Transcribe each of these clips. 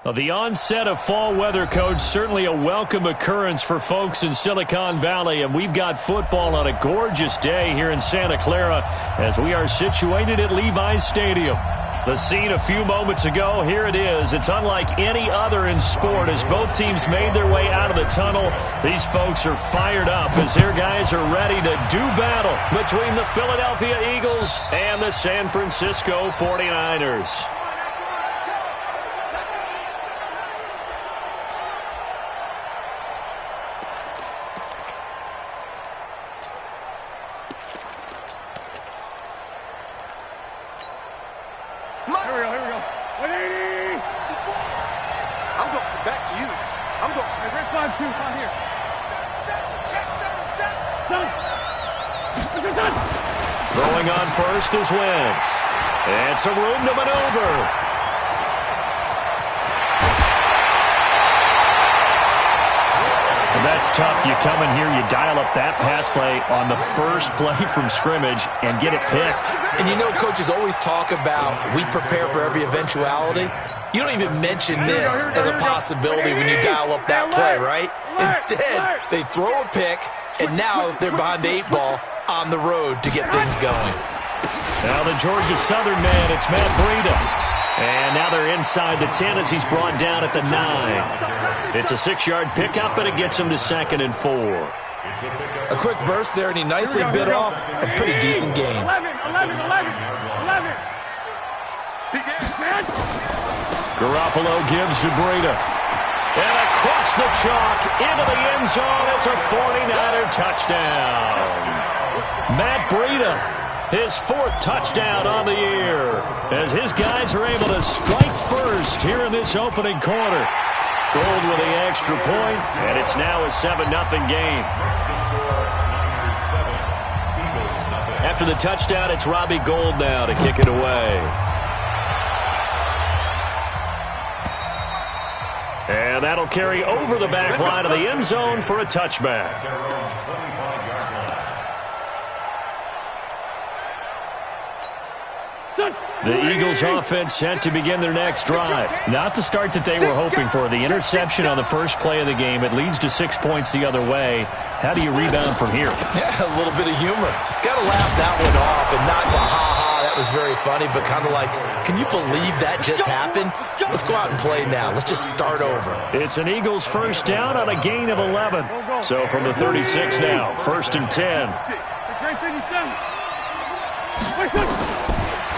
Well, the onset of fall weather, Coach, certainly a welcome occurrence for folks in Silicon Valley, and we've got football on a gorgeous day here in Santa Clara as we are situated at Levi's Stadium. The scene a few moments ago, here it is. It's unlike any other in sport as both teams made their way out of the tunnel. These folks are fired up as their guys are ready to do battle between the Philadelphia Eagles and the San Francisco 49ers. Throwing on first is Wentz. And some room to maneuver. And that's tough. You come in here, you dial up that pass play on the first play from scrimmage and get it picked. And you know, coaches always talk about we prepare for every eventuality. You don't even mention this as a possibility when you dial up that play, right? Instead, they throw a pick, and now they're behind the 8 ball on the road to get things going. Now the Georgia Southern man, it's Matt Breida. And now they're inside the 10 as he's brought down at the 9. It's a 6-yard pickup, and it gets him to 2nd and 4. A quick burst there, and he nicely bit off a pretty decent gain. 11. Garoppolo gives to Breida. And across the chalk, into the end zone, it's a 49er touchdown. Matt Breida, his 4th touchdown on the year, as his guys are able to strike first here in this opening quarter. Gold with the extra point, and it's now a 7-0 game. After the touchdown, it's Robbie Gould now to kick it away. And that'll carry over the back line of the end zone for a touchback. The Eagles offense set to begin their next drive. Not the start that they were hoping for. The interception on the first play of the game. It leads to 6 points the other way. How do you rebound from here? Yeah, a little bit of humor. Got to laugh that one off and not the ha-ha. That was very funny, but kind of like, can you believe that just happened? Let's go out and play now. Let's just start over. It's an Eagles first down on a gain of 11. So from the 36 now, 1st and 10.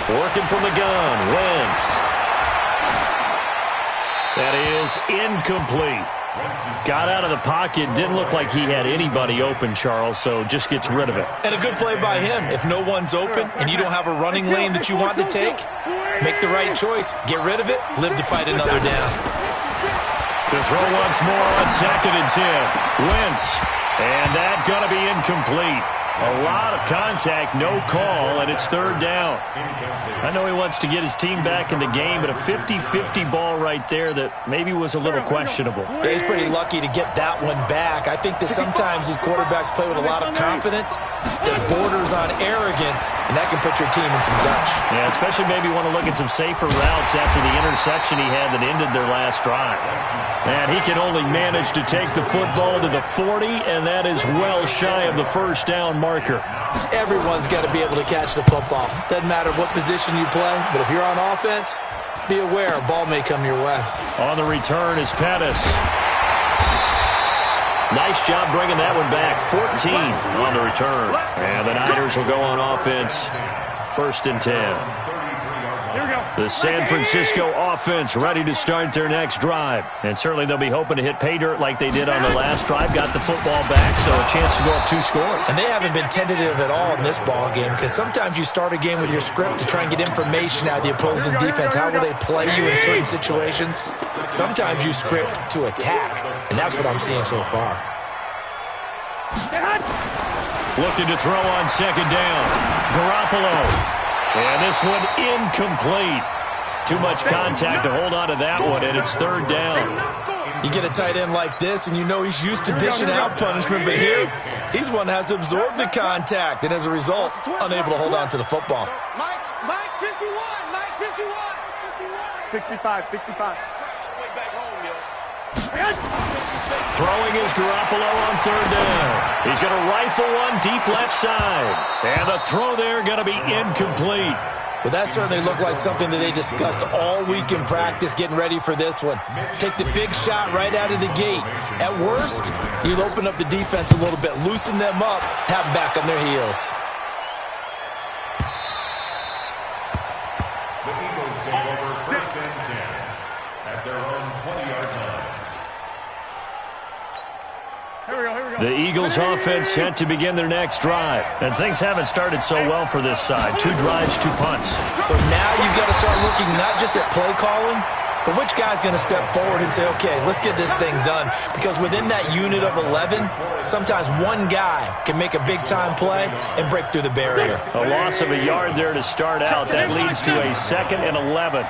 Working from the gun, Wentz. That is incomplete. Got out of the pocket, didn't look like he had anybody open, Charles, so just gets rid of it. And a good play by him. If no one's open and you don't have a running lane that you want to take, make the right choice. Get rid of it, live to fight another down. To throw once more on 2nd and 10. Wentz, and that's going to be incomplete. A lot of contact, no call, and it's 3rd down. I know he wants to get his team back in the game, but a 50-50 ball right there that maybe was a little questionable. Yeah, he's pretty lucky to get that one back. I think that sometimes these quarterbacks play with a lot of confidence that borders on arrogance, and that can put your team in some dutch. Yeah, especially maybe want to look at some safer routes after the interception he had that ended their last drive. And he can only manage to take the football to the 40, and that is well shy of the first down marker. Everyone's got to be able to catch the football. Doesn't matter what position you play, but if you're on offense, be aware a ball may come your way. On the return is Pettis. Nice job bringing that one back. 14 on the return. And the Niners will go on offense. 1st and 10. The San Francisco offense ready to start their next drive. And certainly they'll be hoping to hit pay dirt like they did on the last drive. Got the football back, so a chance to go up 2 scores. And they haven't been tentative at all in this ball game because sometimes you start a game with your script to try and get information out of the opposing defense. How will they play you in certain situations? Sometimes you script to attack, and that's what I'm seeing so far. Looking to throw on 2nd down. Garoppolo. And this one incomplete. Too much contact to hold on to that one, and it's 3rd down. You get a tight end like this, and you know he's used to dishing out punishment, but here, he's one that has to absorb the contact, and as a result, unable to hold on to the football. Mike 51, Mike 51. 65. Throwing is Garoppolo on third down. He's going to rifle one deep left side. And the throw there going to be incomplete. Well, that certainly looked like something that they discussed all week in practice getting ready for this one. Take the big shot right out of the gate. At worst, you'll open up the defense a little bit, loosen them up, have them back on their heels. The Eagles take over first and 10 at their own 20-yard line. The Eagles offense set to begin their next drive. And things haven't started so well for this side. 2 drives, 2 punts. So now you've got to start looking not just at play calling, but which guy's going to step forward and say, okay, let's get this thing done. Because within that unit of 11, sometimes one guy can make a big-time play and break through the barrier. A loss of a yard there to start out. That leads to a 2nd and 11.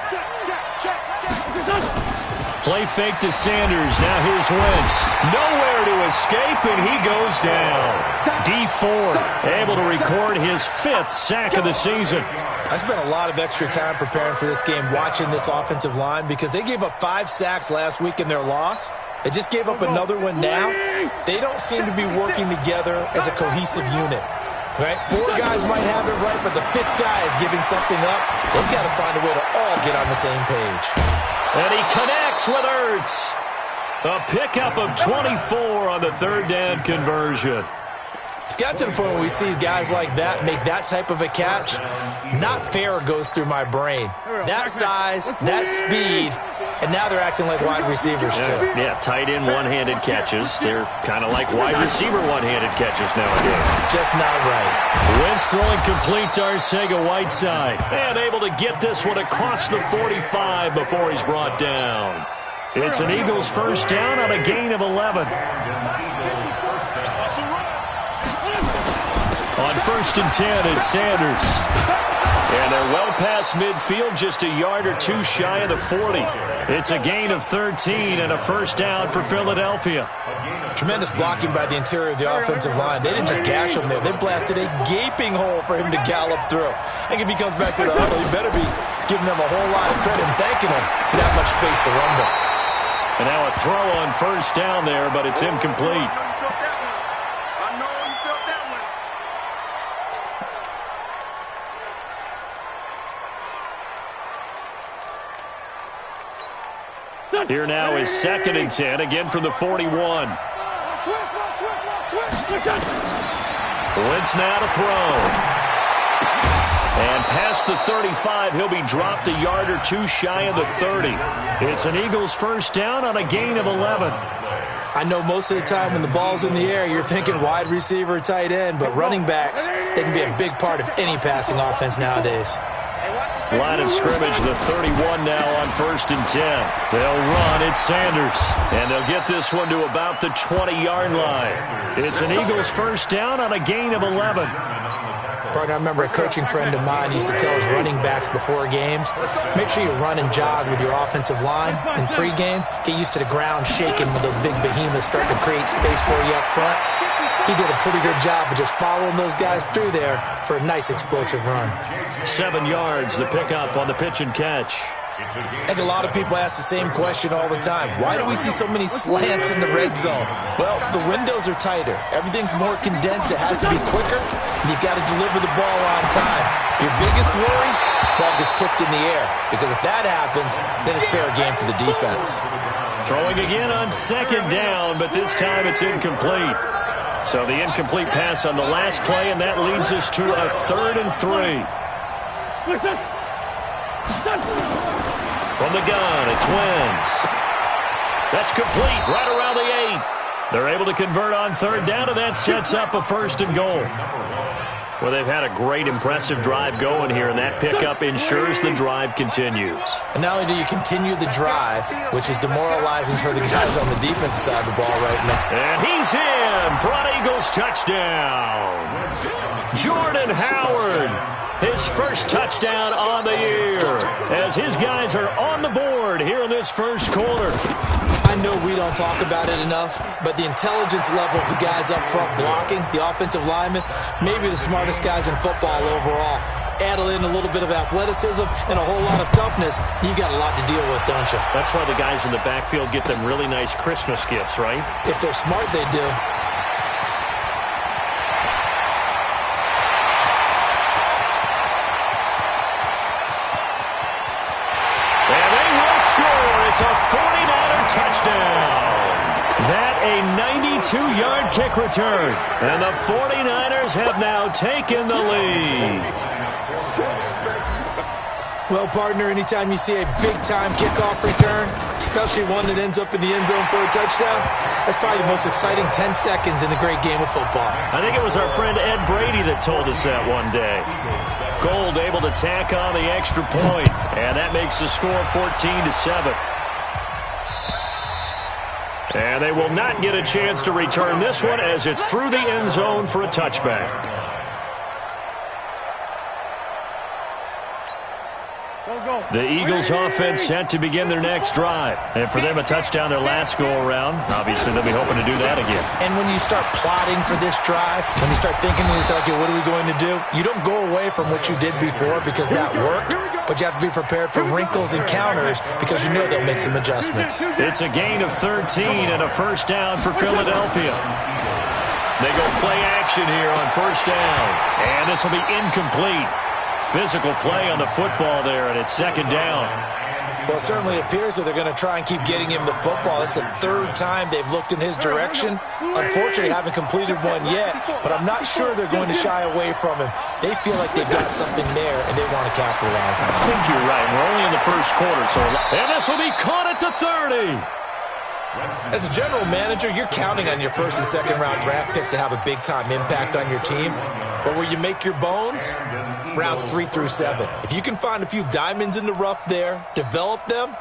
Play fake to Sanders. Now here's Wentz. Nowhere to escape, and he goes down. D Ford able to record his 5th sack of the season. I spent a lot of extra time preparing for this game watching this offensive line because they gave up 5 sacks last week in their loss. They just gave up another one now. They don't seem to be working together as a cohesive unit. Right? 4 guys might have it right, but the 5th guy is giving something up. They've got to find a way to all get on the same page. And he connects with Ertz. A pickup of 24 on the 3rd down conversion. It's got to the point where we see guys like that make that type of a catch. Not fair goes through my brain. That size, that speed, and now they're acting like wide receivers too. Yeah, tight end one-handed catches. They're kind of like wide receiver one-handed catches nowadays. Just not right. Wentz throwing complete to Arcega-Whiteside. And able to get this one across the 45 before he's brought down. It's an Eagles first down on a gain of 11. On 1st and 10, it's Sanders. And they're well past midfield, just a yard or 2 shy of the 40. It's a gain of 13 and a first down for Philadelphia. Tremendous blocking by the interior of the offensive line. They didn't just gash him there. They blasted a gaping hole for him to gallop through. I think if he comes back to the huddle, he better be giving them a whole lot of credit and thanking him for that much space to run with. And now a throw on first down there, but it's incomplete. Here now is 2nd and 10, again from the 41. Wentz now to throw. And past the 35, he'll be dropped a yard or 2 shy of the 30. It's an Eagles first down on a gain of 11. I know most of the time when the ball's in the air, you're thinking wide receiver, tight end, but running backs, they can be a big part of any passing offense nowadays. Line of scrimmage, the 31 now on 1st and 10. They'll run, it's Sanders. And they'll get this one to about the 20-yard line. It's an Eagles first down on a gain of 11. Partner, I remember a coaching friend of mine used to tell his running backs before games, make sure you run and jog with your offensive line in pregame. Get used to the ground shaking when those big behemoths start to create space for you up front. He did a pretty good job of just following those guys through there for a nice explosive run. 7 yards, the pickup on the pitch and catch. I think a lot of people ask the same question all the time. Why do we see so many slants in the red zone? Well, the windows are tighter. Everything's more condensed. It has to be quicker, and you've got to deliver the ball on time. Your biggest worry, ball gets tipped in the air. Because if that happens, then it's fair game for the defense. Throwing again on 2nd down, but this time it's incomplete. So the incomplete pass on the last play, and that leads us to a 3rd and 3. From the gun, it's Wentz. That's complete right around the 8. They're able to convert on 3rd down, and that sets up a 1st and goal. Well, they've had a great, impressive drive going here, and that pickup ensures the drive continues. And not only do you continue the drive, which is demoralizing for the guys on the defensive side of the ball right now. And he's in for an Eagles touchdown. Jordan Howard, his first touchdown on the year, as his guys are on the board here in this first quarter. I know we don't talk about it enough, but the intelligence level of the guys up front blocking, the offensive linemen, maybe the smartest guys in football overall. add in a little bit of athleticism and a whole lot of toughness, you've got a lot to deal with, don't you? That's why the guys in the backfield get them really nice Christmas gifts, right? If they're smart, they do. And they will score. It's a 49er touchdown. That a 92-yard kick return. And the 49ers have now taken the lead. Well, partner, anytime you see a big-time kickoff return, especially one that ends up in the end zone for a touchdown, that's probably the most exciting 10 seconds in the great game of football. I think it was our friend Ed Brady that told us that one day. Gold able to tack on the extra point, and that makes the score 14-7. And they will not get a chance to return this one as it's through the end zone for a touchback. The Eagles offense set to begin their next drive. And for them, a touchdown their last go-around. Obviously, they'll be hoping to do that again. And when you start plotting for this drive, when you start thinking to yourself, okay, what are we going to do? You don't go away from what you did before because that worked, but you have to be prepared for wrinkles and counters because you know they'll make some adjustments. It's a gain of 13 and a first down for Philadelphia. They go play action here on first down. And this will be incomplete. Physical play on the football there, and it's second down. Well, it certainly appears that they're going to try and keep getting him the football. It's the third time they've looked in his direction. Unfortunately, haven't completed one yet, but I'm not sure they're going to shy away from him. They feel like they've got something there, and they want to capitalize on it. I think you're right. We're only in the first quarter, and this will be caught at the 30. As a general manager, you're counting on your first and second round draft picks to have a big-time impact on your team. But where you make your bones, rounds 3 through 7. If you can find a few diamonds in the rough there, develop them,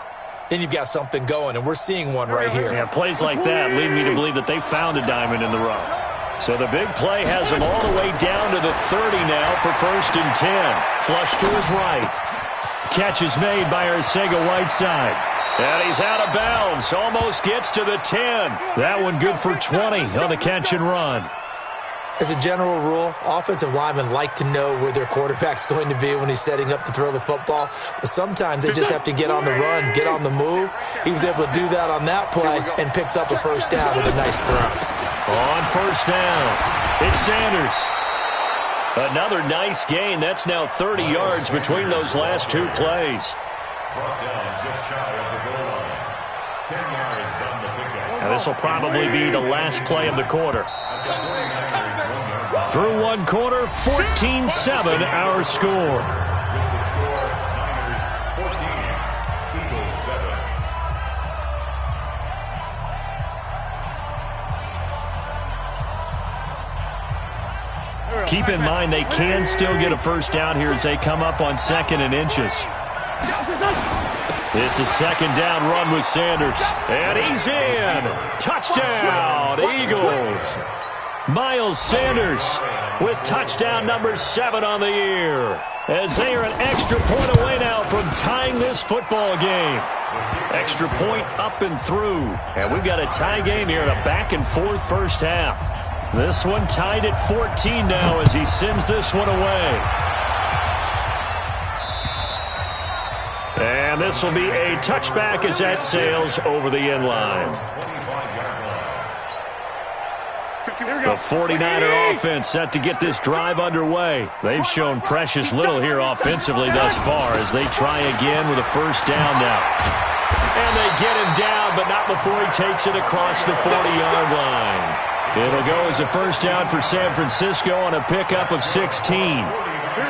then you've got something going, and we're seeing one right here. Yeah, plays like that lead me to believe that they found a diamond in the rough. So the big play has him all the way down to the 30 now for first and 10. Flush to his right. Catch is made by Arcega-Whiteside. And he's out of bounds. Almost gets to the 10. That one good for 20 on the catch and run. As a general rule, offensive linemen like to know where their quarterback's going to be when he's setting up to throw the football. But sometimes they just have to get on the run, get on the move. He was able to do that on that play and picks up a first down with a nice throw. On first down, it's Sanders. Another nice gain. That's now 30 yards between those last two plays. Brought down just shy of the goal line. 10 yards on the pickup. Now this will probably be the last play of the quarter. Through one quarter, 14-7 our score. With the score, Niners 14, Eagles 7. Keep in mind they can still get a first down here as they come up on second and inches. It's a second down run with Sanders. And he's in. Touchdown, Eagles. Miles Sanders with touchdown number 7 on the year. As they are an extra point away now from tying this football game. Extra point up and through. And we've got a tie game here in a back-and-forth first half. This one tied at 14 now as he sends this one away. And this will be a touchback as that sails over the end line. The 49er offense set to get this drive underway. They've shown precious little here offensively thus far as they try again with a first down now. And they get him down, but not before he takes it across the 40-yard line. It'll go as a first down for San Francisco on a pickup of 16.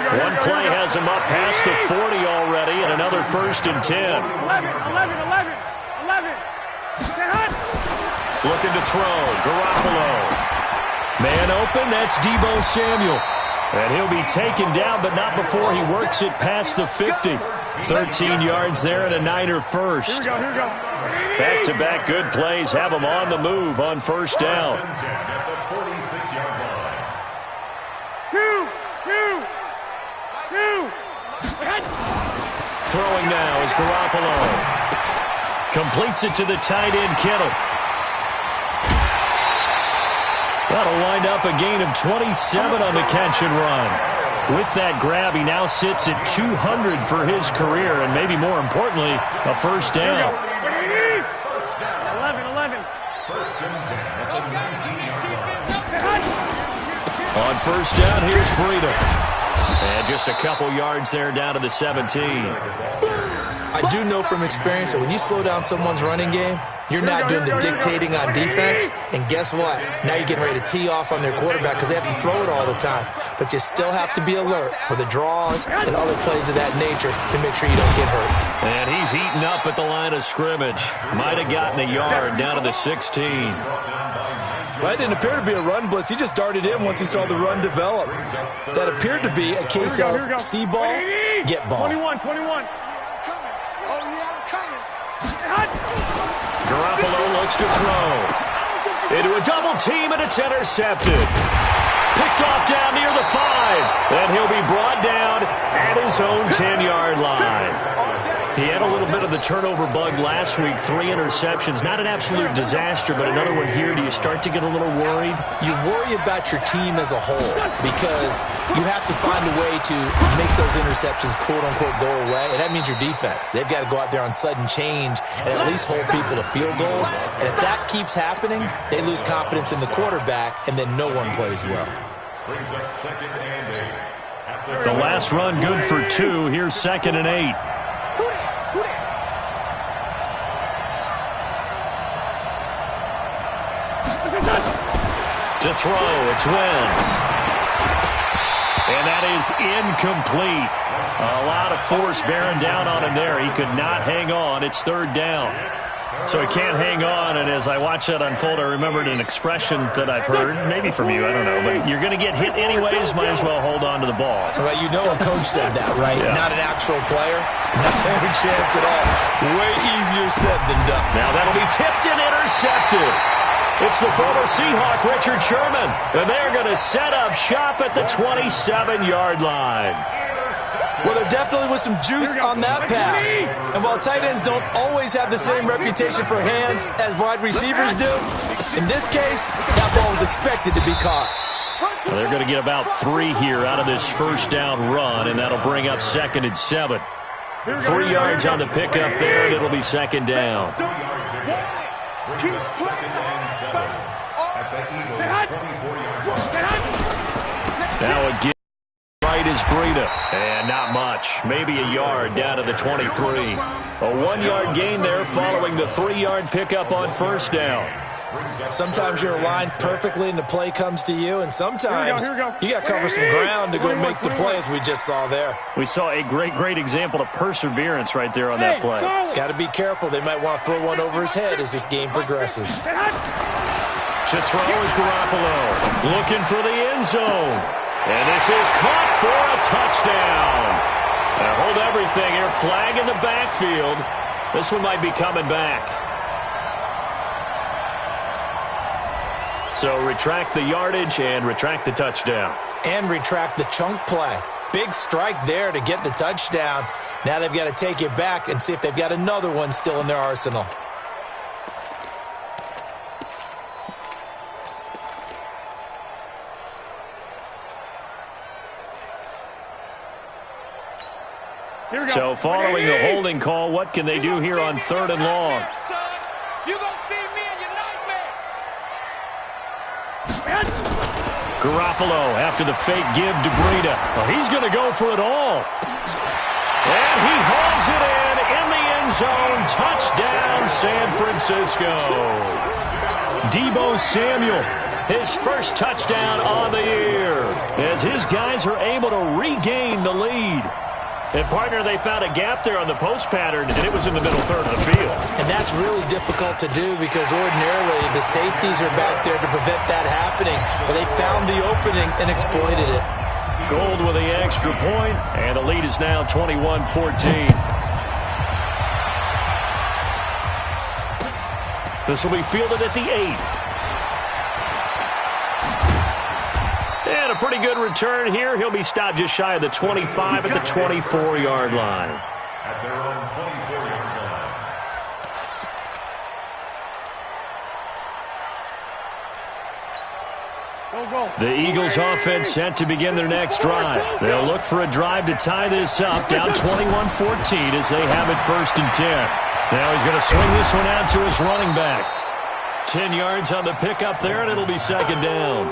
One play has him up past the 40 already, and another first and 10. 11. Looking to throw, Garoppolo. Man open, that's Deebo Samuel. And he'll be taken down, but not before he works it past the 50. 13 yards there and a Niner first. Here we go. Back-to-back good plays have him on the move on first down. At the 46-yard line. Two. Throwing now is Garoppolo. Completes it to the tight end, Kittle. That'll wind up a gain of 27 on the catch and run. With that grab, he now sits at 200 for his career, and maybe more importantly, a first down. 11. First and 10 at the 19-yard line. On first down, here's Breida. And just a couple yards there down to the 17. I do know from experience that when you slow down someone's running game, you're not doing the dictating on defense. And guess what? Now you're getting ready to tee off on their quarterback because they have to throw it all the time. But you still have to be alert for the draws and other plays of that nature to make sure you don't get hurt. And he's eaten up at the line of scrimmage. Might have gotten a yard down to the 16. Well, it didn't appear to be a run blitz. He just darted in once he saw the run develop. That appeared to be a case of see ball, get ball. 21. Garoppolo looks to throw. Into a double team, and it's intercepted. Picked off down near the 5. And he'll be brought down at his own 10-yard line. He had a little bit of the turnover bug last week, 3 interceptions. Not an absolute disaster, but another one here. Do you start to get a little worried? You worry about your team as a whole because you have to find a way to make those interceptions, quote-unquote, go away. And that means your defense. They've got to go out there on sudden change and at least hold people to field goals. And if that keeps happening, they lose confidence in the quarterback, and then no one plays well. Brings up second and 8. The last run good for 2. Here's second and 8. To throw, it's Wentz. And that is incomplete. A lot of force bearing down on him there. He could not hang on. It's third down. So he can't hang on, and as I watch that unfold, I remembered an expression that I've heard, maybe from you, I don't know, but you're going to get hit anyways, might as well hold on to the ball. Well, you know a coach said that, right? Yeah. Not an actual player. Not a chance at all. Way easier said than done. Now that'll be tipped and intercepted. It's the former Seahawk, Richard Sherman, and they're going to set up shop at the 27-yard line. Well, there definitely was some juice on that pass. And while tight ends don't always have the same reputation for hands as wide receivers do, in this case, that ball was expected to be caught. Well, they're going to get about 3 here out of this first down run, and that'll bring up second and 7. 3 yards on the pickup there, and it'll be second down. Brings up second and 7 at the Eagles' 24-yard line. Now again, right is Breida. And not much. Maybe a yard down to the 23. A 1-yard gain there following the 3-yard pickup on first down. Sometimes you're aligned perfectly and the play comes to you, and sometimes you got to cover some ground to go make the play, as we just saw there. We saw a great example of perseverance right there on that play. Got to be careful. They might want to throw one over his head as this game progresses. To throw is Garoppolo. Looking for the end zone. And this is caught for a touchdown. Now hold everything here. Flag in the backfield. This one might be coming back. So retract the yardage and retract the touchdown. And retract the chunk play. Big strike there to get the touchdown. Now they've got to take it back and see if they've got another one still in their arsenal. So following the holding call, what can they do here on third and long? Garoppolo after the fake give to Breida. Well, he's going to go for it all. And he hauls it in the end zone. Touchdown, San Francisco. Deebo Samuel, his first touchdown on the year, as his guys are able to regain the lead. And, partner, they found a gap there on the post pattern, and it was in the middle third of the field. And that's really difficult to do because ordinarily the safeties are back there to prevent that happening. But they found the opening and exploited it. Gold with the extra point, and the lead is now 21-14. This will be fielded at the 8. And a pretty good return here. He'll be stopped just shy of the 25 at the 24-yard line. At their own 24-yard line. The Eagles offense set to begin their next drive. They'll look for a drive to tie this up, down 21-14 as they have it 1st and 10. Now he's going to swing this one out to his running back. 10 yards on the pickup there, and it'll be 2nd down.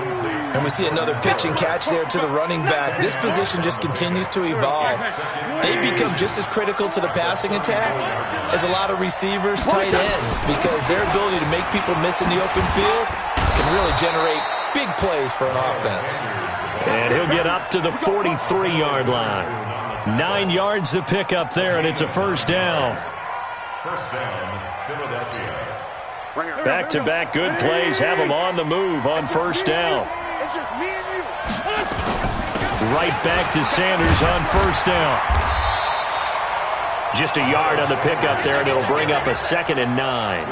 And we see another pitch and catch there to the running back. This position just continues to evolve. They become just as critical to the passing attack as a lot of receivers, tight ends, because their ability to make people miss in the open field can really generate big plays for an offense. And he'll get up to the 43-yard line. 9 yards to pick up there, and it's a 1st down. 1st down, Philadelphia. Back-to-back good plays have them on the move on 1st down. It's just me and you. Right back to Sanders on 1st down. Just a yard on the pickup there, and it'll bring up a 2nd and 9.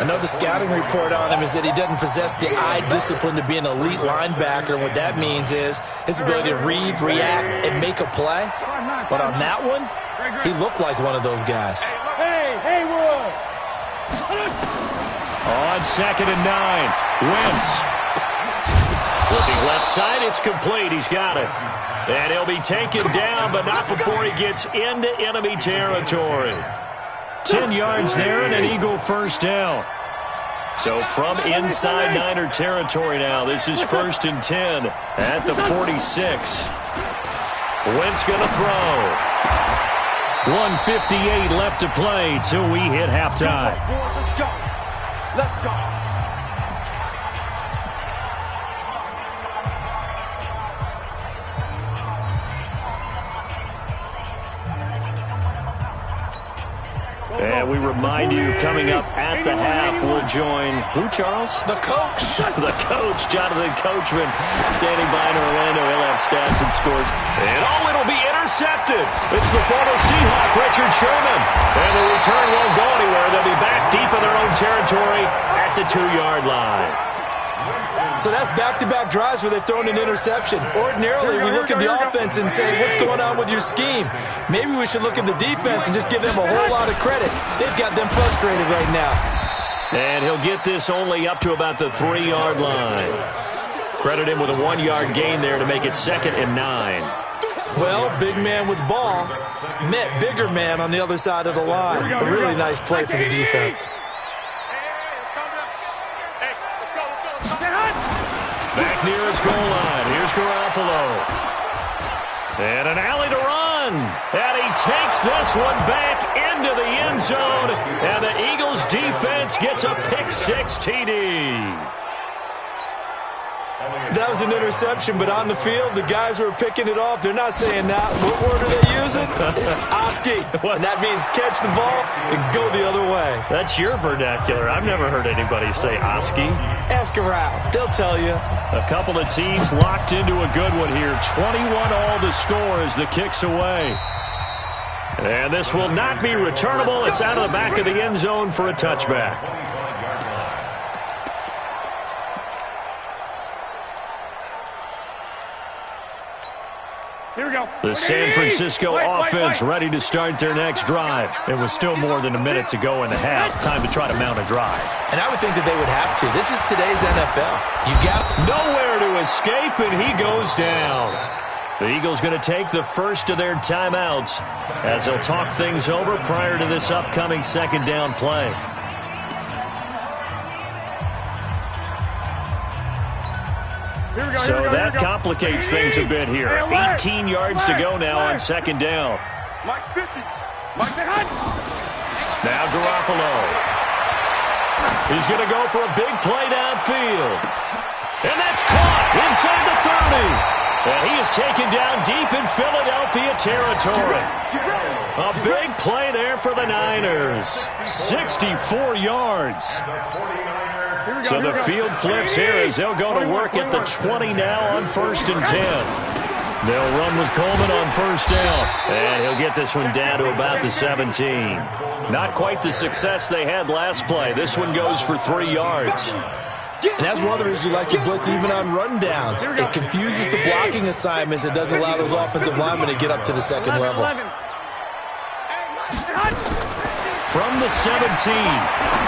Another scouting report on him is that he doesn't possess the eye discipline to be an elite linebacker. And what that means is his ability to read, react, and make a play. But on that one, he looked like one of those guys. Hey, Haywood. On 2nd and 9, Wentz. Looking left side, it's complete. He's got it. And he'll be taken down, but not before he gets into enemy territory. 10 yards there and an Eagle 1st down. So from inside Niner territory now, this is 1st and 10 at the 46. Wentz going to throw. 1:58 left to play till we hit halftime. Let's go. Let's go. And we remind you, coming up at the half, we'll join who, Charles? The coach. The coach, Jonathan Coachman, standing by in Orlando. He'll have stats and scores. And it'll be intercepted. It's the former Seahawk, Richard Sherman. And the return won't go anywhere. They'll be back deep in their own territory at the 2-yard line. So that's back-to-back drives where they've thrown an interception. Ordinarily, we look at the offense and say, what's going on with your scheme? Maybe we should look at the defense and just give them a whole lot of credit. They've got them frustrated right now. And he'll get this only up to about the 3-yard line. Credit him with a 1-yard gain there to make it 2nd and 9. Well, big man with ball met bigger man on the other side of the line. A really nice play for the defense. Back near his goal line. Here's Garoppolo. And an alley to run. And he takes this one back into the end zone. And the Eagles defense gets a pick-6 TD. That was an interception, but on the field, the guys who are picking it off, they're not saying that. What word are they using? It's Oski. And that means catch the ball and go the other way. That's your vernacular. I've never heard anybody say Oski. Ask around. They'll tell you. A couple of teams locked into a good one here. 21-all the score as the kick's away. And this will not be returnable. It's out of the back of the end zone for a touchback. Here we go. The San Francisco offense ready to start their next drive. It was still more than a minute to go in the half. Time to try to mount a drive. And I would think that they would have to. This is today's NFL. You got nowhere to escape, and he goes down. The Eagles going to take the first of their timeouts as they'll talk things over prior to this upcoming 2nd down play. So that complicates things a bit here. 18 yards to go now on 2nd down. Now Garoppolo. He's going to go for a big play downfield. And that's caught inside the 30. And he is taken down deep in Philadelphia territory. A big play there for the Niners. 64 yards. So the field flips here as they'll go to work at the 20 now on 1st and 10. They'll run with Coleman on 1st down. And he'll get this one down to about the 17. Not quite the success they had last play. This one goes for 3 yards. And that's one of the reasons you like to blitz even on run downs. It confuses the blocking assignments. It doesn't allow those offensive linemen to get up to the 2nd level. From the 17,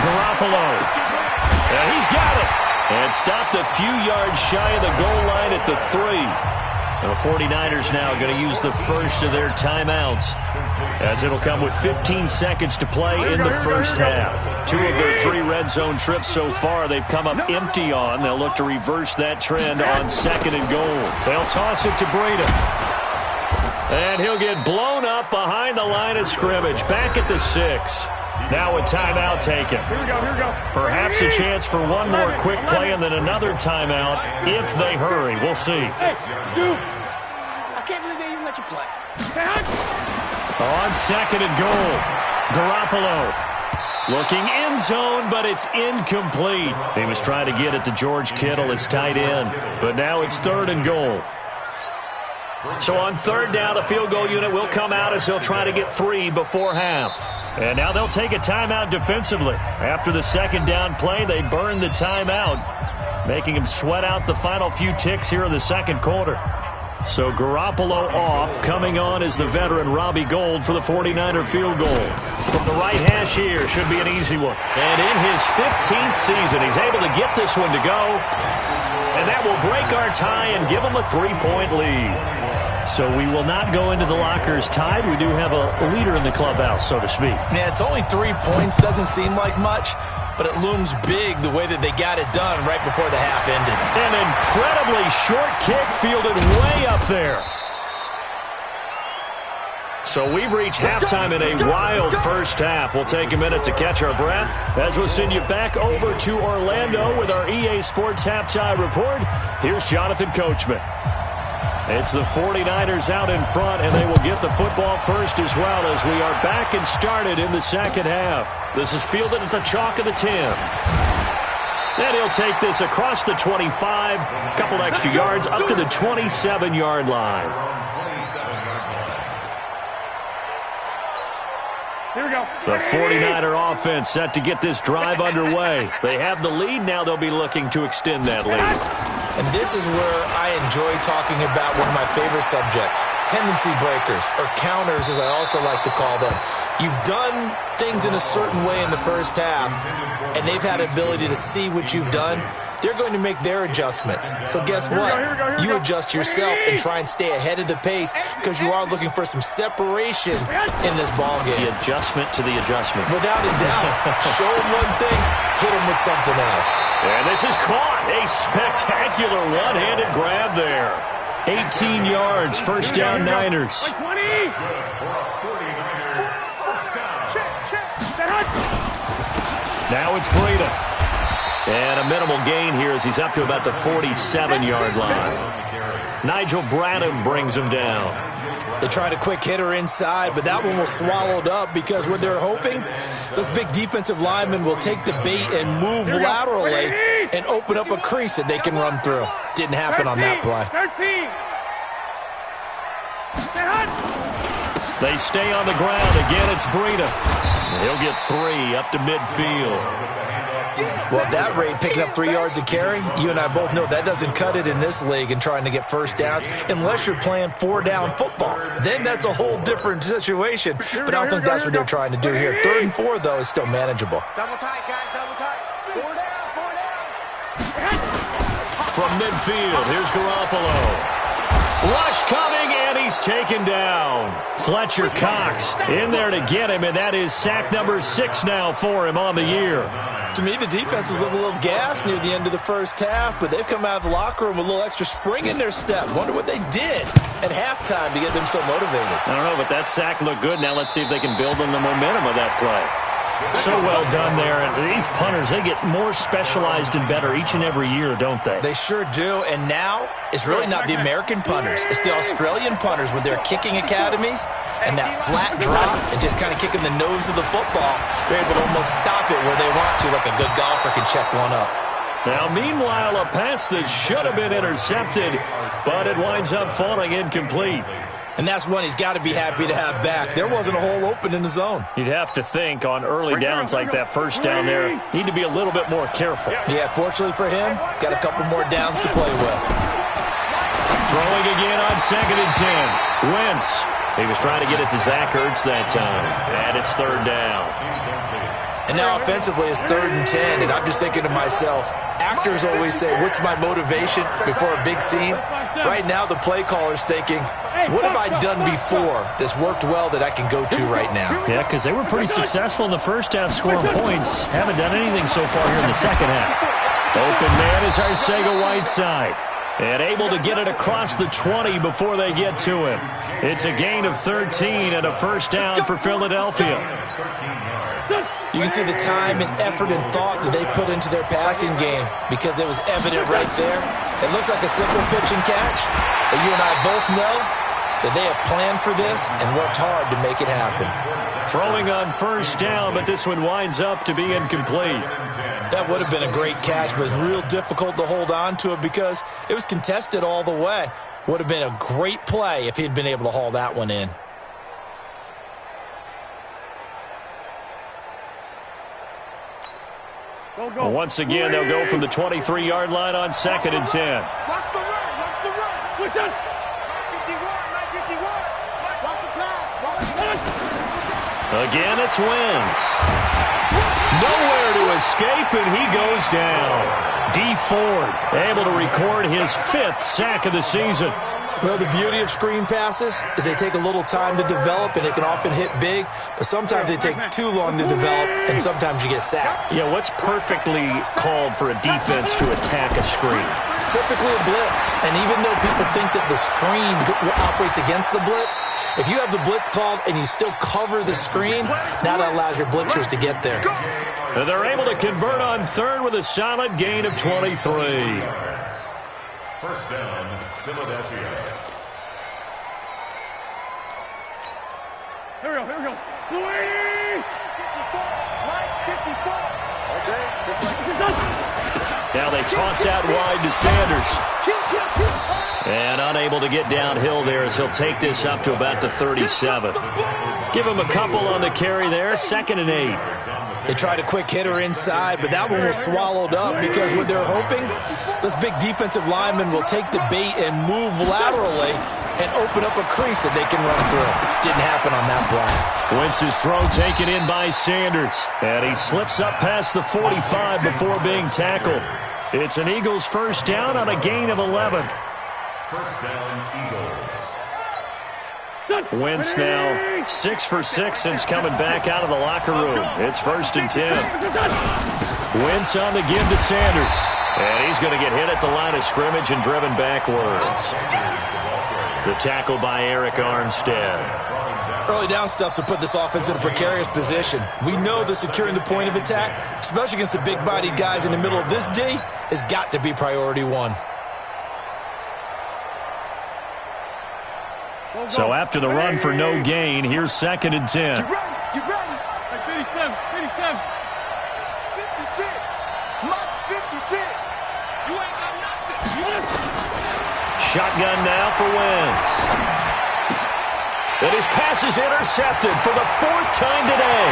Garoppolo. And he's got it. And stopped a few yards shy of the goal line at the 3. The 49ers now going to use the first of their timeouts, as it'll come with 15 seconds to play in the first half. 2 of their 3 red zone trips so far they've come up empty on. They'll look to reverse that trend on 2nd and goal. They'll toss it to Breida. And he'll get blown up behind the line of scrimmage, back at the 6. Now a timeout taken. Here we go. Perhaps a chance for one more quick play and then another timeout if they hurry. We'll see. Hey, dude. I can't believe they even let you play. On 2nd and goal, Garoppolo looking end zone, but it's incomplete. He was trying to get it to George Kittle, his tight end, but now it's 3rd and goal. So on 3rd down, the field goal unit will come out as they'll try to get 3 before half. And now they'll take a timeout defensively. After the 2nd down play, they burn the timeout, making them sweat out the final few ticks here in the 2nd quarter. So Garoppolo off. Coming on is the veteran Robbie Gould for the 49er field goal. From the right hash here, should be an easy one. And in his 15th season, he's able to get this one to go. And that will break our tie and give them a 3-point lead. So we will not go into the lockers tied. We do have a leader in the clubhouse, so to speak. Yeah, it's only 3 points. Doesn't seem like much, but it looms big the way that they got it done right before the half ended. An incredibly short kick fielded way up there. So we've reached halftime in a wild first half. We'll take a minute to catch our breath as we'll send you back over to Orlando with our EA Sports Halftime Report. Here's Jonathan Coachman. It's the 49ers out in front, and they will get the football first as well as we are back and started in the 2nd half. This is fielded at the chalk of the 10. And he'll take this across the 25, a couple extra yards up to the 27-yard line. Here we go. The 49er offense set to get this drive underway. They have the lead. Now they'll be looking to extend that lead. And this is where I enjoy talking about one of my favorite subjects, tendency breakers, or counters as I also like to call them. You've done things in a certain way in the first half, and they've had ability to see what you've done. They're going to make their adjustments. So guess what? You adjust yourself and try and stay ahead of the pace because you are looking for some separation in this ballgame. The adjustment to the adjustment. Without a doubt. Show them one thing, hit them with something else. And this is caught. A spectacular one-handed grab there. 18 yards, first down Niners. 20. Now it's Breida. And a minimal gain here as he's up to about the 47-yard line. Nigel Bradham brings him down. They tried a quick hitter inside, but that one was swallowed up because what they're hoping, those big defensive linemen will take the bait and move laterally and open up a crease that they can run through. Didn't happen on that play. 13. They stay on the ground. Again, it's Breida. He'll get 3 up to midfield. Well, at that rate, picking up 3 yards a carry, you and I both know that doesn't cut it in this league and trying to get first downs unless you're playing 4-down football. Then that's a whole different situation. But I don't think that's what they're trying to do here. 3rd and 4, though, is still manageable. Double tight, guys, double tight. 4 down. From midfield, here's Garoppolo. Rush coming, and he's taken down. Fletcher Cox in there to get him, and that is sack number 6 now for him on the year. To me, the defense was a little gassed near the end of the first half, but they've come out of the locker room with a little extra spring in their step. Wonder what they did at halftime to get them so motivated. I don't know, but that sack looked good. Now let's see if they can build on the momentum of that play. So well done there. And these punters, they get more specialized and better each and every year, don't they? They sure do. And now it's really not the American punters. It's the Australian punters with their kicking academies and that flat drop and just kind of kicking the nose of the football. They're able to almost stop it where they want to, like a good golfer can check one up. Now, meanwhile, a pass that should have been intercepted, but it winds up falling incomplete. And that's one he's got to be happy to have back. There wasn't a hole open in the zone. You'd have to think on early downs like that first down there, need to be a little bit more careful. Yeah, fortunately for him, got a couple more downs to play with. Throwing again on 2nd and 10. Wentz. He was trying to get it to Zach Ertz that time. And it's 3rd down. And now offensively it's 3rd and 10, and I'm just thinking to myself, actors always say, what's my motivation before a big scene? Right now the play caller's thinking, what have I done before that's worked well that I can go to right now? Yeah, because they were pretty successful in the first half scoring points. Haven't done anything so far here in the second half. Open man is ITSYABOYTWIZZLE. And able to get it across the 20 before they get to him. It's a gain of 13 and a first down for Philadelphia. You can see the time and effort and thought that they put into their passing game because it was evident right there. It looks like a simple pitch and catch, but you and I both know that they have planned for this and worked hard to make it happen. Throwing on first down, but this one winds up to be incomplete. That would have been a great catch, but it's real difficult to hold on to it because it was contested all the way. Would have been a great play if he'd been able to haul that one in. Well, once again, they'll go from the 23-yard line on 2nd and 10. Watch the run. Watch the run. Watch the pass. Again, it's Wentz. Nowhere to escape, and he goes down. D. Ford able to record his 5th sack of the season. Well, the beauty of screen passes is they take a little time to develop, and they can often hit big, but sometimes they take too long to develop, and sometimes you get sacked. Yeah, what's perfectly called for a defense to attack a screen? Typically a blitz, and even though people think that the screen operates against the blitz, if you have the blitz called and you still cover the screen, now that allows your blitzers to get there. And they're able to convert on 3rd with a solid gain of 23. First down, Philadelphia. Here we go. Louis! 54. Okay, just like this. Now they toss out wide to Sanders. And unable to get downhill there as he'll take this up to about the 37. Give him a couple on the carry there, 2nd and 8. They tried a quick hitter inside, but that one was swallowed up because what they're hoping, this big defensive lineman will take the bait and move laterally and open up a crease that they can run through. Didn't happen on that play. Wentz's throw taken in by Sanders. And he slips up past the 45 before being tackled. It's an Eagles first down on a gain of 11. First down, Eagles. Wentz now 6 for 6 since coming back out of the locker room. It's 1st and 10. Wentz on the give to Sanders. And he's going to get hit at the line of scrimmage and driven backwards. The tackle by Eric Armstead. Early down stuffs will put this offense in a precarious position. We know that securing the point of attack, especially against the big-bodied guys in the middle of this D, has got to be priority 1. So after the run for no gain, here's 2nd and 10. Get ready. 57. 56. Mike's 56. You ain't got nothing. Shotgun now for Wentz. And his pass is intercepted for the 4th time today.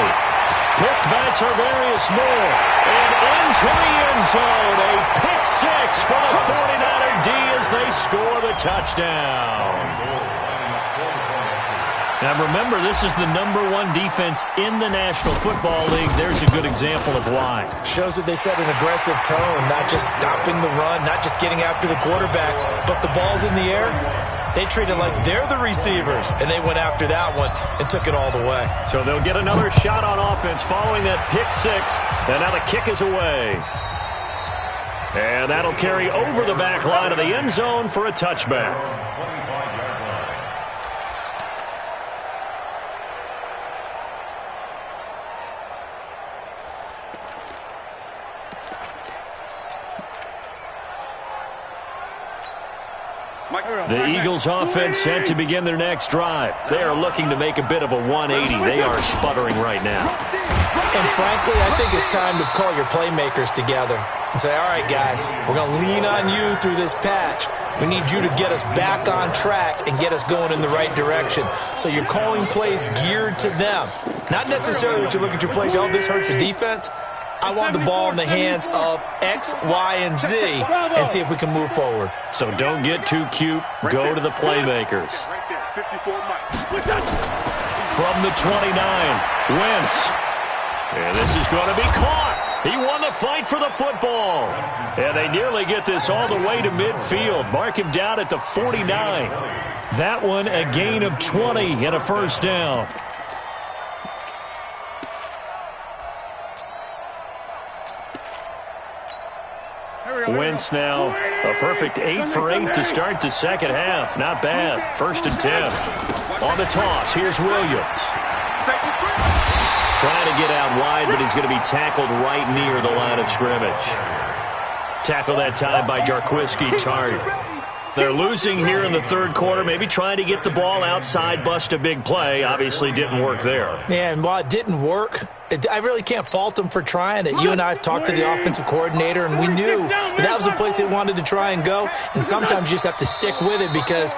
Picked by Tarvarius Moore. And into the end zone. A pick 6 for the 49er D as they score the touchdown. Now remember, this is the #1 defense in the National Football League. There's a good example of why. Shows that they set an aggressive tone, not just stopping the run, not just getting after the quarterback, but the ball's in the air. They treat it like they're the receivers, and they went after that one and took it all the way. So they'll get another shot on offense following that pick 6, and now the kick is away. And that'll carry over the back line of the end zone for a touchback. The Eagles offense set to begin their next drive. They are looking to make a bit of a 180. They are sputtering right now. And frankly, I think it's time to call your playmakers together and say, all right, guys, we're going to lean on you through this patch. We need you to get us back on track and get us going in the right direction. So you're calling plays geared to them. Not necessarily that you look at your plays, oh, this hurts the defense. I want the ball in the hands of X, Y, and Z and see if we can move forward. So don't get too cute. Go to the playmakers. From the 29, Wentz. And this is going to be caught. He won the fight for the football. And they nearly get this all the way to midfield. Mark him down at the 49. That one a gain of 20 and a first down. Wentz now a perfect 8 for 8 to start the second half. Not bad. 1st and 10. On the toss, here's Williams. Trying to get out wide, but he's going to be tackled right near the line of scrimmage. Tackle that time by Jarquiski Tartt. They're losing here in the third quarter, maybe trying to get the ball outside, bust a big play. Obviously didn't work there. Yeah, and while it didn't work, I really can't fault them for trying it. You and I have talked to the offensive coordinator, and we knew that was a place they wanted to try and go. And sometimes you just have to stick with it because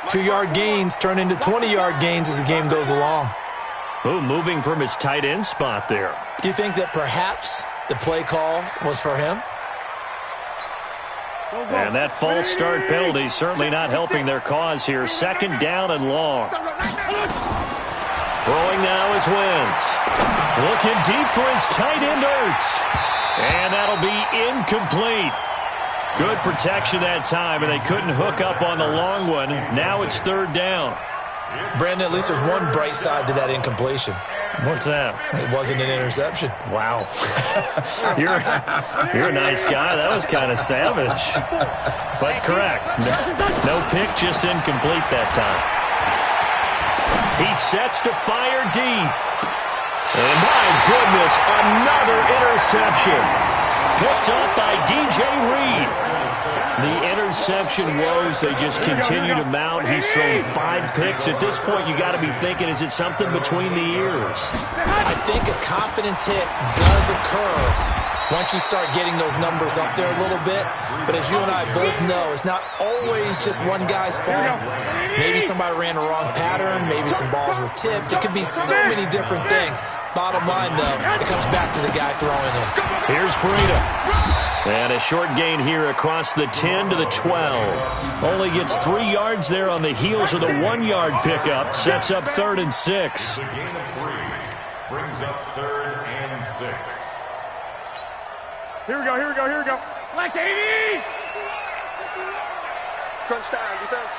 2-yard gains turn into 20-yard gains as the game goes along. Oh, moving from his tight end spot there. Do you think that perhaps the play call was for him? And that false start penalty certainly not helping their cause here. 2nd down and long. Throwing now is Wentz. Looking deep for his tight end, Ertz. And that'll be incomplete. Good protection that time, and they couldn't hook up on the long one. Now it's 3rd down. Brandon, at least there's one bright side to that incompletion. What's that? It wasn't an interception. Wow. You're a nice guy. That was kind of savage. But correct. No pick, just incomplete that time. He sets to fire deep. And my goodness, another interception. Picked up by DJ Reed. The interception woes, they just continue to mount. He's thrown 5 picks. At this point, you got to be thinking, is it something between the ears? I think a confidence hit does occur once you start getting those numbers up there a little bit. But as you and I both know, it's not always just one guy's fault. Maybe somebody ran a wrong pattern. Maybe some balls were tipped. It could be so many different things. Bottom line, though, it comes back to the guy throwing it. Here's Breida. And a short gain here across the 10 to the 12. Only gets 3 yards there on the heels of the 1-yard pickup. Sets up 3rd and 6. The gain of 3 brings up 3rd and 6. Here we go. Like 80! Crunch time, defense.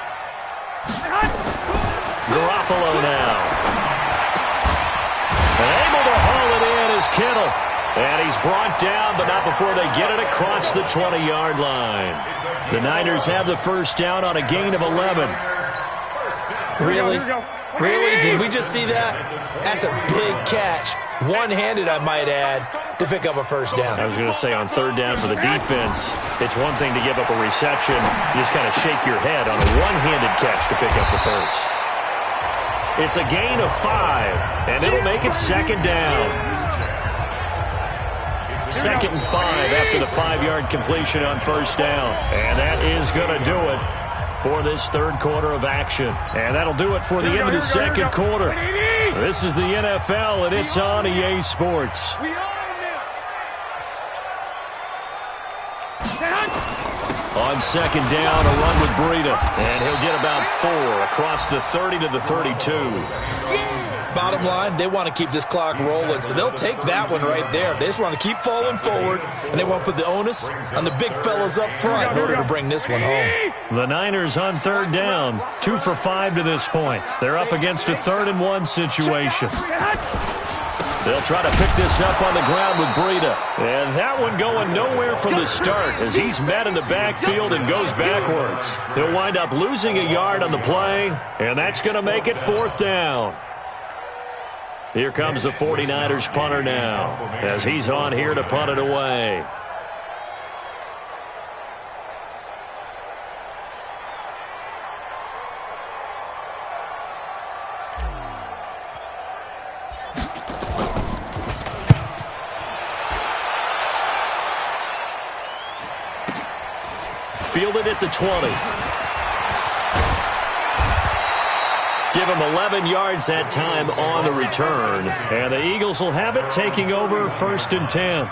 Garoppolo now. And able to haul it in is Kittle. And he's brought down, but not before they get it across the 20-yard line. The Niners have the first down on a gain of 11. Really? Really? Did we just see that? That's a big catch. One-handed, I might add, to pick up a first down. I was going to say, on 3rd down for the defense, it's one thing to give up a reception. You just kind of shake your head on a one-handed catch to pick up the first. It's a gain of 5, and it'll make it 2nd down. 2nd and 5 after the 5-yard completion on 1st down. And that is going to do it for this 3rd quarter of action. And that'll do it for the end of the 2nd quarter. This is the NFL, and it's on EA Sports. On 2nd down, a run with Breida. And he'll get about 4 across the 30 to the 32. Bottom line, they want to keep this clock rolling, so they'll take that one right there. They just want to keep falling forward, and they want to put the onus on the big fellas up front in order to bring this one home. The Niners on 3rd down, 2 for 5 to this point. They're up against a 3rd and 1 situation. They'll try to pick this up on the ground with Breida. And that one going nowhere from the start as he's met in the backfield and goes backwards. He'll wind up losing a yard on the play, and that's going to make it 4th down. Here comes the 49ers punter now as he's on here to punt it away. Fielded at the 20. Give him 11 yards that time on the return. And the Eagles will have it, taking over 1st and 10.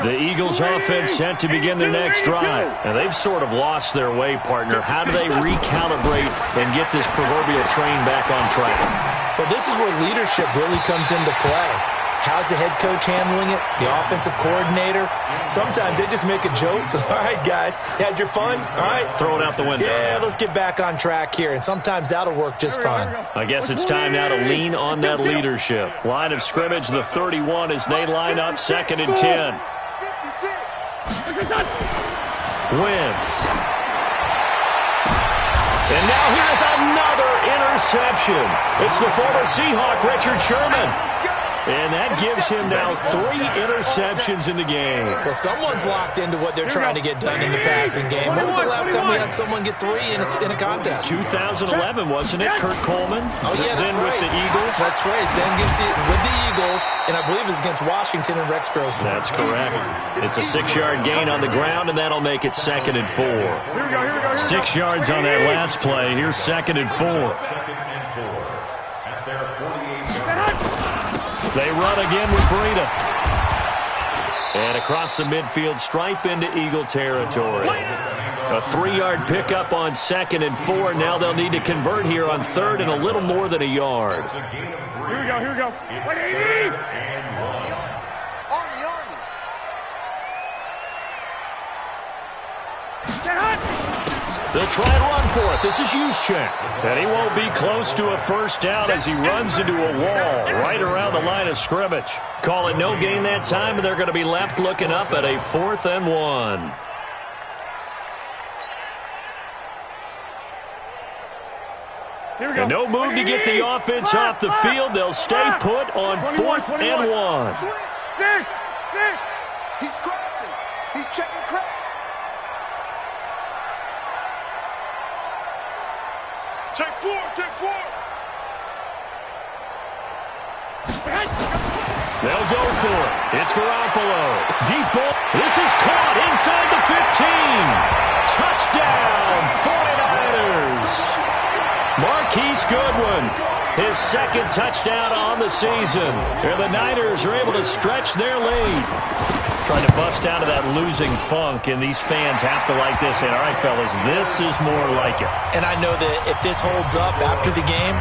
The Eagles offense set to begin their next drive. And they've sort of lost their way, partner. How do they recalibrate and get this proverbial train back on track? Well, this is where leadership really comes into play. How's the head coach handling it? The offensive coordinator? Sometimes they just make a joke. All right, guys, had your fun? All right. Throw it out the window. Yeah, let's get back on track here, and sometimes that'll work just fine. I guess it's time now to lean on that leadership. Line of scrimmage, the 31 as they line up, 2nd and 10. Wentz. And now here's another interception. It's the former Seahawk, Richard Sherman. And that gives him now 3 interceptions in the game. Well, someone's locked into what they're trying to get done in the passing game. When was the last time we had someone get 3 in a contest? 2011, wasn't it? Kurt Coleman. Oh, yeah, that's then right. with the Eagles. That's right. Then against with the Eagles, and I believe it's against Washington and Rex Grossman. That's correct. It's a 6-yard gain on the ground, and that'll make it 2nd and 4. 6 yards on that last play. Here's 2nd and 4. At their 48-yard. They run again with Breida. And across the midfield stripe into Eagle territory. A 3-yard pickup on 2nd and 4. Now they'll need to convert here on 3rd and a little more than a yard. Here we go. And 1. They'll try and run for it. This is Juszczyk. And he won't be close to a first down as he runs into a wall right around the line of scrimmage. Call it no gain that time, and they're going to be left looking up at a 4th and 1. And no move to get the offense off the field. They'll stay put on 4th and 1. He's crossing. He's checking crack. Check 4. They'll go for it. It's Garoppolo. Deep ball. This is caught inside the 15. Touchdown, 49ers. Marquise Goodwin, his 2nd touchdown on the season. And the Niners are able to stretch their lead. Trying to bust out of that losing funk, and these fans have to like this. And, all right, fellas, this is more like it. And I know that if this holds up after the game,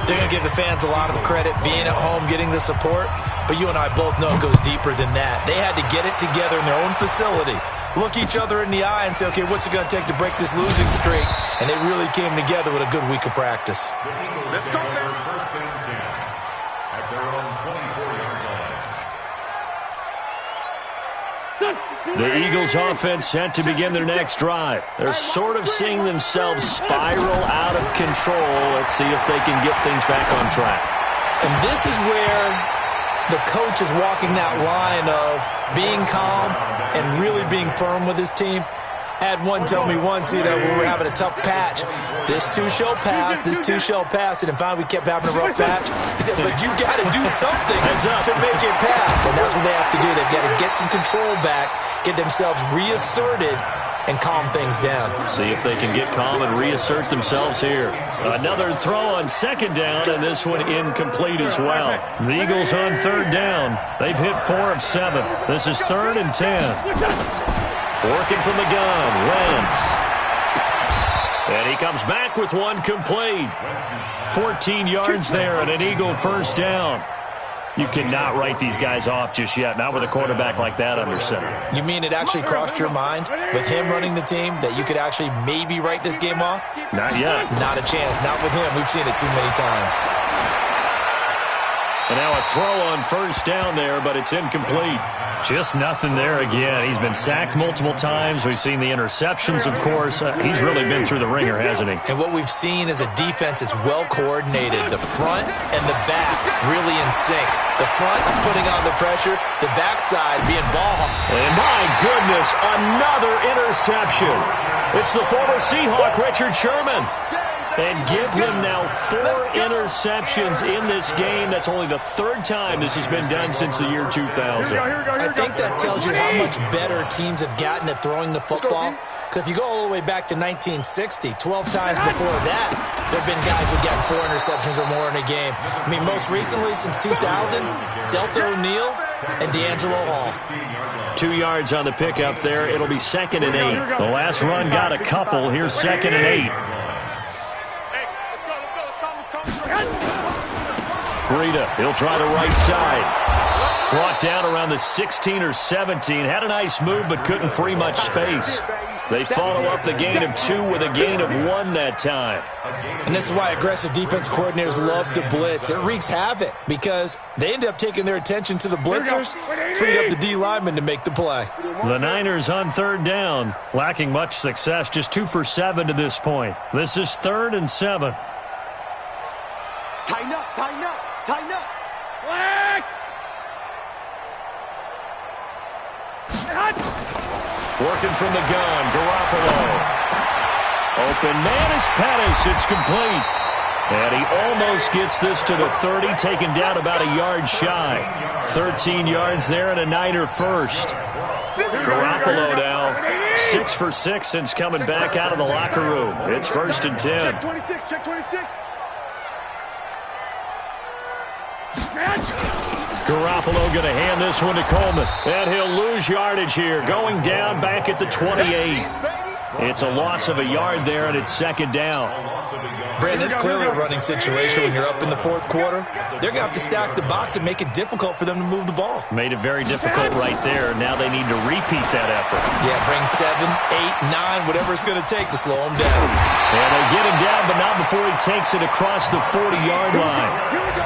they're going to give the fans a lot of credit being at home, getting the support. But you and I both know it goes deeper than that. They had to get it together in their own facility, look each other in the eye and say, okay, what's it going to take to break this losing streak? And they really came together with a good week of practice. Let's go, baby. 1st and 10 at their own 24-yard line. The Eagles offense set to begin their next drive. They're sort of seeing themselves spiral out of control. Let's see if they can get things back on track. And this is where the coach is walking that line of being calm and really being firm with his team. I had one tell me once, we were having a tough patch. This too shall pass, this too shall pass. And finally we kept having a rough patch. He said, but you got to do something to make it pass. And that's what they have to do. They've got to get some control back, get themselves reasserted, and calm things down. See if they can get calm and reassert themselves here. Another throw on 2nd down, and this one incomplete as well. The Eagles on 3rd down. They've hit 4 of 7. This is 3rd and 10. Working from the gun, Wentz. And he comes back with one complete. 14 yards there and an Eagle first down. You cannot write these guys off just yet, not with a quarterback like that under center. You mean it actually crossed your mind with him running the team that you could actually maybe write this game off? Not yet. Not a chance. Not with him. We've seen it too many times. And now a throw on 1st down there, but it's incomplete. Just nothing there again. He's been sacked multiple times. We've seen the interceptions, of course. He's really been through the ringer, hasn't he? And what we've seen is a defense that's well coordinated. The front and the back really in sync. The front putting on the pressure, the backside being ball hawk. And my goodness, another interception. It's the former Seahawk, Richard Sherman. And give him now 4 interceptions in this game. That's only the 3rd time this has been done since the year 2000. I think that tells you how much better teams have gotten at throwing the football. Because if you go all the way back to 1960, 12 times before that, there have been guys who've gotten 4 interceptions or more in a game. I mean, most recently, since 2000, Delta O'Neal and D'Angelo Hall. 2 yards on the pickup there. It'll be 2nd and 8. The last run got a couple. Here's 2nd and 8. Breida, he'll try the right side. Brought down around the 16 or 17. Had a nice move, but couldn't free much space. They follow up the gain of 2 with a gain of 1 that time. And this is why aggressive defense coordinators love to blitz. It wreaks havoc because they end up taking their attention to the blitzers, freed up the D lineman to make the play. The Niners on 3rd down, lacking much success, just 2 for 7 to this point. This is 3rd and 7. Tighten up, tighten up, tighten up. Working from the gun, Garoppolo. Open man is Pettis. It's complete. And he almost gets this to the 30, taken down about a yard shy. 13 yards there and a Niner first. Garoppolo now 6 for 6 since coming back out of the locker room. It's 1st and 10. Check 26, check 26. Garoppolo going to hand this one to Coleman. And he'll lose yardage here. Going down back at the 28. It's a loss of a yard there, and it's 2nd down. Brandon, it's clearly a running situation when you're up in the 4th quarter. They're going to have to stack the box and make it difficult for them to move the ball. Made it very difficult right there. Now they need to repeat that effort. Yeah, bring 7, 8, 9, whatever it's going to take to slow him down. And they get him down, but not before he takes it across the 40-yard line.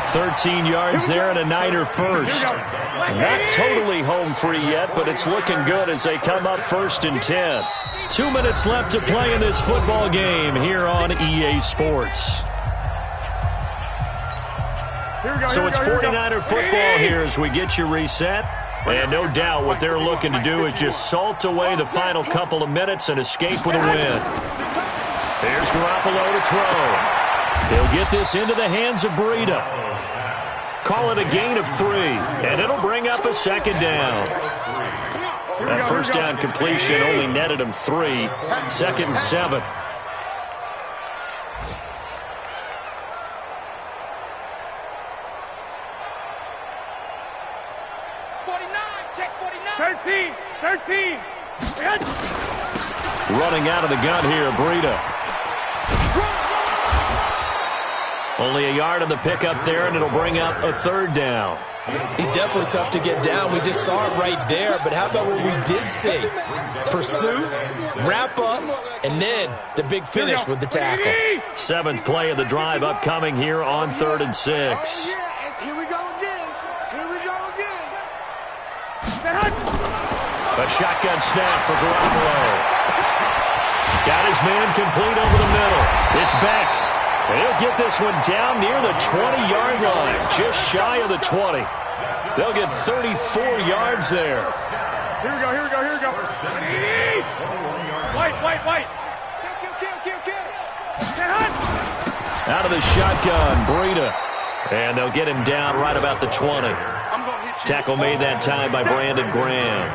13 yards there and a Niner first. Not totally home free yet, but it's looking good as they come up 1st and 10. 2 minutes left to play in this football game here on EA Sports. So it's 49er football here as we get you reset. And no doubt what they're looking to do is just salt away the final couple of minutes and escape with a win. There's Garoppolo to throw. He'll get this into the hands of Breida. Call it a gain of 3, and it'll bring up a 2nd down. That 1st down completion only netted him 3. 2nd and 7. Check 49. 13. Running out of the gun here, Breida. Only a yard on the pickup there, and it'll bring up a 3rd down. He's definitely tough to get down. We just saw it right there. But how about what we did see? Pursuit, wrap up, and then the big finish with the tackle. 7th play of the drive upcoming here on 3rd and 6. Here we go again. Here we go again. A shotgun snap for Garoppolo. Got his man complete over the middle. It's Beck. And he'll get this one down near the 20-yard line, just shy of the 20. They'll get 34 yards there. Here we go. White. Kill. Out of the shotgun, Breida. And they'll get him down right about the 20. Tackle made that time by Brandon Graham.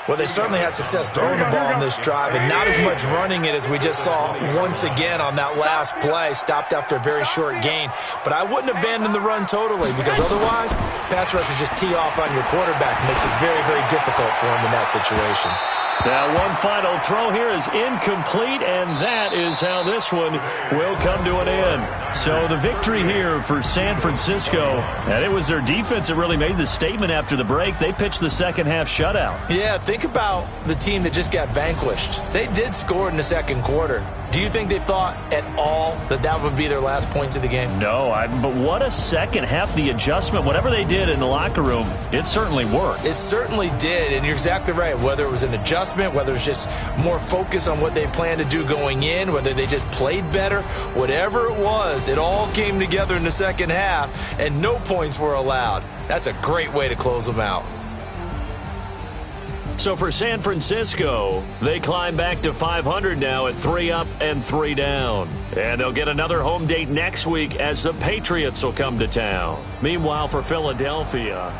Well, they certainly had success throwing the ball on this drive and not as much running it as we just saw once again on that last play. Stopped after a very short gain. But I wouldn't abandon the run totally because otherwise, pass rushers just tee off on your quarterback. Makes it very, very difficult for him in that situation. Now, one final throw here is incomplete, and that is how this one will come to an end. So the victory here for San Francisco, and it was their defense that really made the statement after the break. They pitched the second-half shutout. Yeah, think about the team that just got vanquished. They did score in the 2nd quarter. Do you think they thought at all that that would be their last points of the game? No, but what a second half. The adjustment, whatever they did in the locker room, it certainly worked. It certainly did, and you're exactly right. Whether it was an adjustment, whether it was just more focus on what they planned to do going in, whether they just played better, whatever it was, it all came together in the second half, and no points were allowed. That's a great way to close them out. So for San Francisco, they climb back to 500 now at 3 up and 3 down. And they'll get another home date next week as the Patriots will come to town. Meanwhile, for Philadelphia,